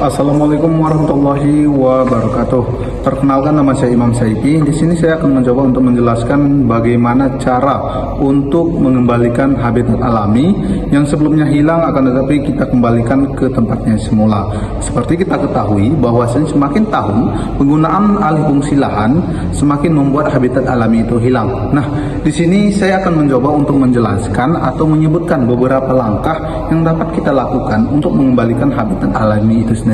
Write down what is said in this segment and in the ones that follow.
Assalamualaikum warahmatullahi wabarakatuh. Perkenalkan, nama saya Imam Saifi. Di sini saya akan mencoba untuk menjelaskan bagaimana cara untuk mengembalikan habitat alami yang sebelumnya hilang, akan tetapi kita kembalikan ke tempatnya semula. Seperti kita ketahui bahwa semakin tahun penggunaan alih fungsi lahan semakin membuat habitat alami itu hilang. Nah, di sini saya akan mencoba untuk menjelaskan atau menyebutkan beberapa langkah yang dapat kita lakukan untuk mengembalikan habitat alami itu sendiri.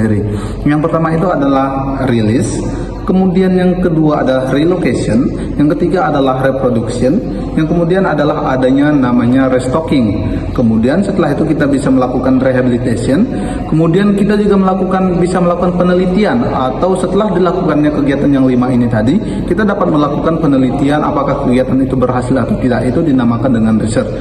Yang pertama itu adalah release, kemudian yang kedua adalah relocation, yang ketiga adalah reproduction, yang kemudian adalah adanya namanya restocking. Kemudian setelah itu kita bisa melakukan rehabilitation, kemudian kita juga bisa melakukan penelitian, atau setelah dilakukannya kegiatan yang 5 ini tadi, kita dapat melakukan penelitian apakah kegiatan itu berhasil atau tidak. Itu dinamakan dengan research.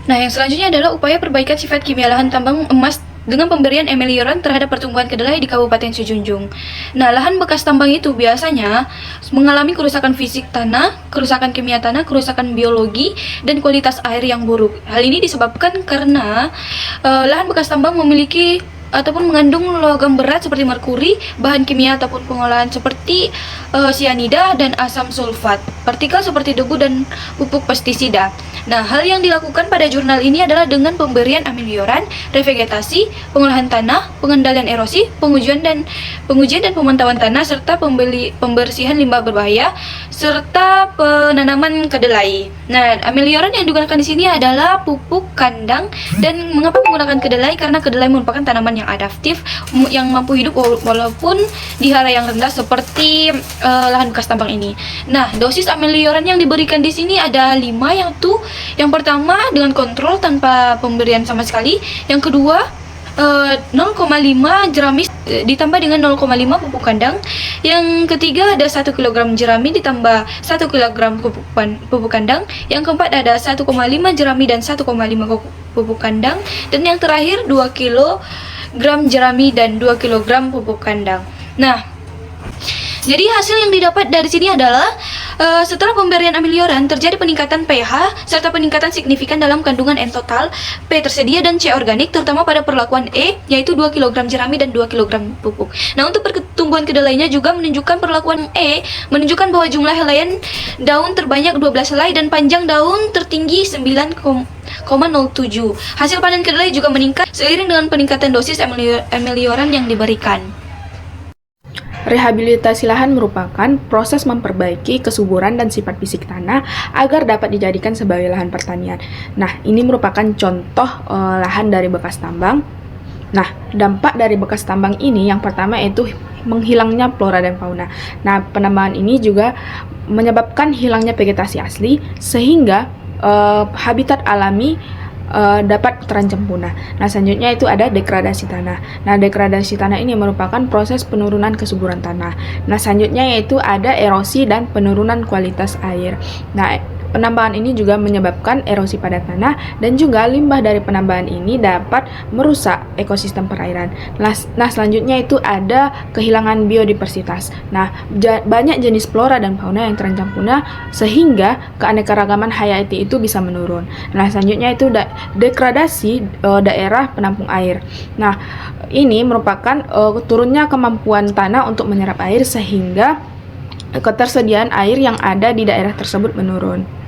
Nah, yang selanjutnya adalah upaya perbaikan sifat kimia lahan tambang emas dengan pemberian amelioran terhadap pertumbuhan kedelai di Kabupaten Sejunjung. Nah, lahan bekas tambang itu biasanya mengalami kerusakan fisik tanah, kerusakan kimia tanah, kerusakan biologi, dan kualitas air yang buruk. Hal ini disebabkan karena lahan bekas tambang memiliki ataupun mengandung logam berat seperti merkuri, bahan kimia ataupun pengolahan seperti sianida dan asam sulfat, partikel seperti debu dan pupuk pestisida. Nah, hal yang dilakukan pada jurnal ini adalah dengan pemberian amelioran, revegetasi, pengolahan tanah, pengendalian erosi, pengujian dan pemantauan tanah, serta pembersihan limbah berbahaya, serta penanaman kedelai. Nah, amelioran yang digunakan di sini adalah pupuk kandang. Dan mengapa menggunakan kedelai? Karena kedelai merupakan tanaman yang adaptif, yang mampu hidup walaupun di hara yang rendah seperti lahan bekas tambang ini. Nah, dosis amelioran yang diberikan di sini ada 5, yaitu yang pertama dengan kontrol tanpa pemberian sama sekali, yang kedua 0,5 jerami ditambah dengan 0,5 pupuk kandang, yang ketiga ada 1 kg jerami ditambah 1 kg pupuk kandang, yang keempat ada 1,5 jerami dan 1,5 pupuk kandang, dan yang terakhir 2 kg jerami dan 2 kg pupuk kandang. Nah, jadi hasil yang didapat dari sini adalah setelah pemberian amelioran terjadi peningkatan pH serta peningkatan signifikan dalam kandungan N total, P tersedia dan C organik, terutama pada perlakuan E yaitu 2 kg jerami dan 2 kg pupuk. Nah, untuk pertumbuhan kedelainya juga menunjukkan perlakuan E menunjukkan bahwa jumlah helaian daun terbanyak 12 helai dan panjang daun tertinggi 9,07. Hasil panen kedelai juga meningkat seiring dengan peningkatan dosis amelioran yang diberikan. Rehabilitasi lahan merupakan proses memperbaiki kesuburan dan sifat fisik tanah agar dapat dijadikan sebagai lahan pertanian. Nah, ini merupakan contoh lahan dari bekas tambang. Nah, dampak dari bekas tambang ini yang pertama yaitu menghilangnya flora dan fauna. Nah, penambahan ini juga menyebabkan hilangnya vegetasi asli sehingga habitat alami dapat terancam punah. Nah, selanjutnya itu ada degradasi tanah. Nah, degradasi tanah ini merupakan proses penurunan kesuburan tanah. Nah, selanjutnya yaitu ada erosi dan penurunan kualitas air. Nah, penambahan ini juga menyebabkan erosi pada tanah dan juga limbah dari penambahan ini dapat merusak ekosistem perairan. Nah, selanjutnya itu ada kehilangan biodiversitas. Nah, banyak jenis flora dan fauna yang terancam punah sehingga keanekaragaman hayati itu bisa menurun. Nah, selanjutnya itu degradasi daerah penampung air. Nah, ini merupakan turunnya kemampuan tanah untuk menyerap air sehingga ketersediaan air yang ada di daerah tersebut menurun.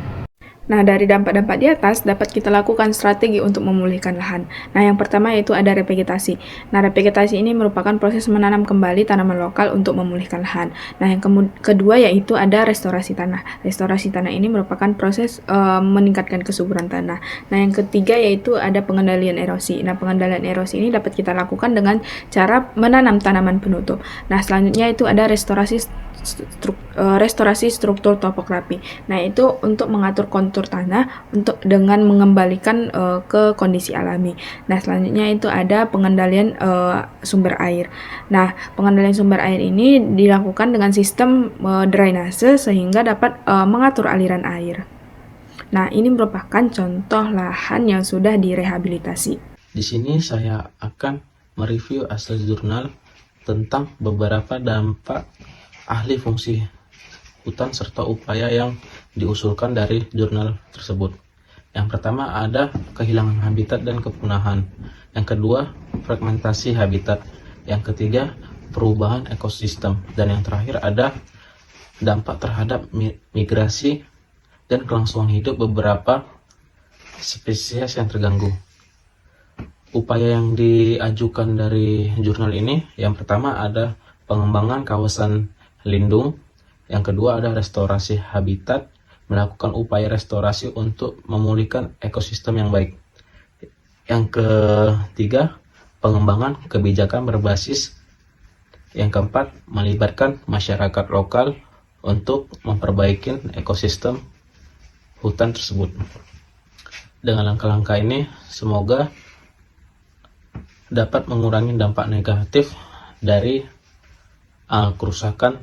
Nah, dari dampak-dampak di atas dapat kita lakukan strategi untuk memulihkan lahan. Nah, yang pertama yaitu ada revegetasi. Nah, revegetasi ini merupakan proses menanam kembali tanaman lokal untuk memulihkan lahan. Nah, yang kedua yaitu ada restorasi tanah. Restorasi tanah ini merupakan proses meningkatkan kesuburan tanah. Nah, yang ketiga yaitu ada pengendalian erosi. Nah, pengendalian erosi ini dapat kita lakukan dengan cara menanam tanaman penutup. Nah, selanjutnya itu ada restorasi struktur topografi. Nah, itu untuk mengatur kontur tanah dengan mengembalikan ke kondisi alami. Nah, selanjutnya itu ada pengendalian sumber air. Nah, pengendalian sumber air ini dilakukan dengan sistem drainase sehingga dapat mengatur aliran air. Nah, ini merupakan contoh lahan yang sudah direhabilitasi. Di sini saya akan mereview hasil jurnal tentang beberapa dampak ahli fungsi hutan serta upaya yang diusulkan dari jurnal tersebut. Yang pertama ada kehilangan habitat dan kepunahan. Yang kedua, fragmentasi habitat. Yang ketiga, perubahan ekosistem. Dan yang terakhir ada dampak terhadap migrasi dan kelangsungan hidup beberapa spesies yang terganggu. Upaya yang diajukan dari jurnal ini, yang pertama ada pengembangan kawasan lindung, yang kedua ada restorasi habitat, melakukan upaya restorasi untuk memulihkan ekosistem yang baik. Yang ketiga, pengembangan kebijakan berbasis. Yang keempat, melibatkan masyarakat lokal untuk memperbaiki ekosistem hutan tersebut. Dengan langkah-langkah ini, semoga dapat mengurangi dampak negatif dari kerusakan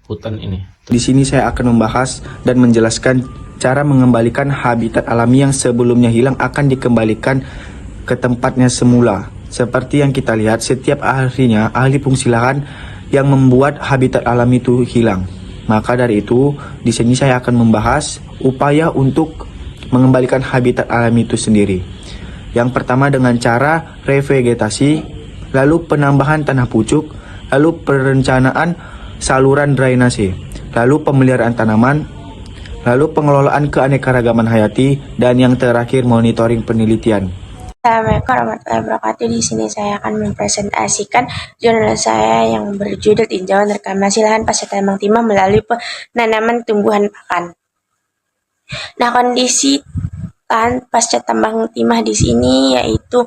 hutan ini. Di sini saya akan membahas dan menjelaskan cara mengembalikan habitat alami yang sebelumnya hilang akan dikembalikan ke tempatnya semula. Seperti yang kita lihat, setiap harinya ahli fungsi lahan yang membuat habitat alami itu hilang. Maka dari itu, di sini saya akan membahas upaya untuk mengembalikan habitat alami itu sendiri. Yang pertama dengan cara revegetasi, lalu penambahan tanah pucuk, lalu perencanaan saluran drainase, lalu pemeliharaan tanaman, lalu pengelolaan keanekaragaman hayati, dan yang terakhir monitoring penelitian. Assalamualaikum warahmatullahi wabarakatuh. Di sini saya akan mempresentasikan jurnal saya yang berjudul Tinjauan Reklamasi Lahan Pasca Tambang Timah melalui penanaman tumbuhan pakan. Nah, kondisi lahan pasca tambang timah di sini yaitu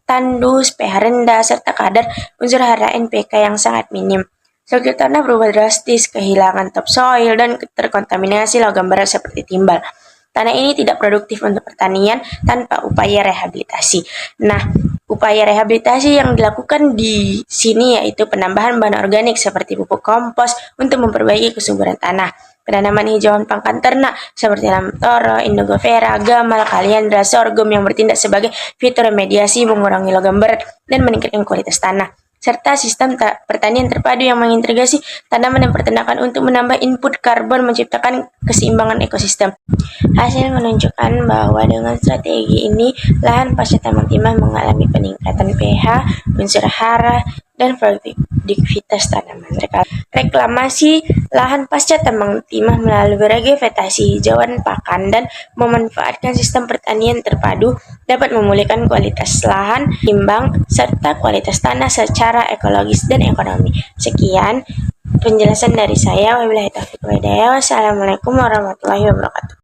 tandus, pH rendah, serta kadar unsur hara NPK yang sangat minim. Struktur tanah berubah drastis, kehilangan topsoil, dan terkontaminasi logam berat seperti timbal. Tanah ini tidak produktif untuk pertanian tanpa upaya rehabilitasi. Nah, upaya rehabilitasi yang dilakukan di sini yaitu penambahan bahan organik seperti pupuk kompos untuk memperbaiki kesuburan tanah. Penanaman hijauan pakan ternak seperti lamtoro, indigofera, gamal, kaliandra, sorghum yang bertindak sebagai fitoremediasi mengurangi logam berat dan meningkatkan kualitas tanah. Serta sistem pertanian terpadu yang mengintegrasi tanaman dan peternakan untuk menambah input karbon menciptakan keseimbangan ekosistem. Hasil menunjukkan bahwa dengan strategi ini, lahan pasca tambang timah mengalami peningkatan pH, unsur hara, dan produktivitas tanaman. Reklamasi lahan pasca tambang timah melalui revegetasi hijauan pakan dan memanfaatkan sistem pertanian terpadu dapat memulihkan kualitas lahan, imbang, serta kualitas tanah secara ekologis dan ekonomi. Sekian penjelasan dari saya. Wabillahi taufiq wal hidayah. Wassalamualaikum warahmatullahi wabarakatuh.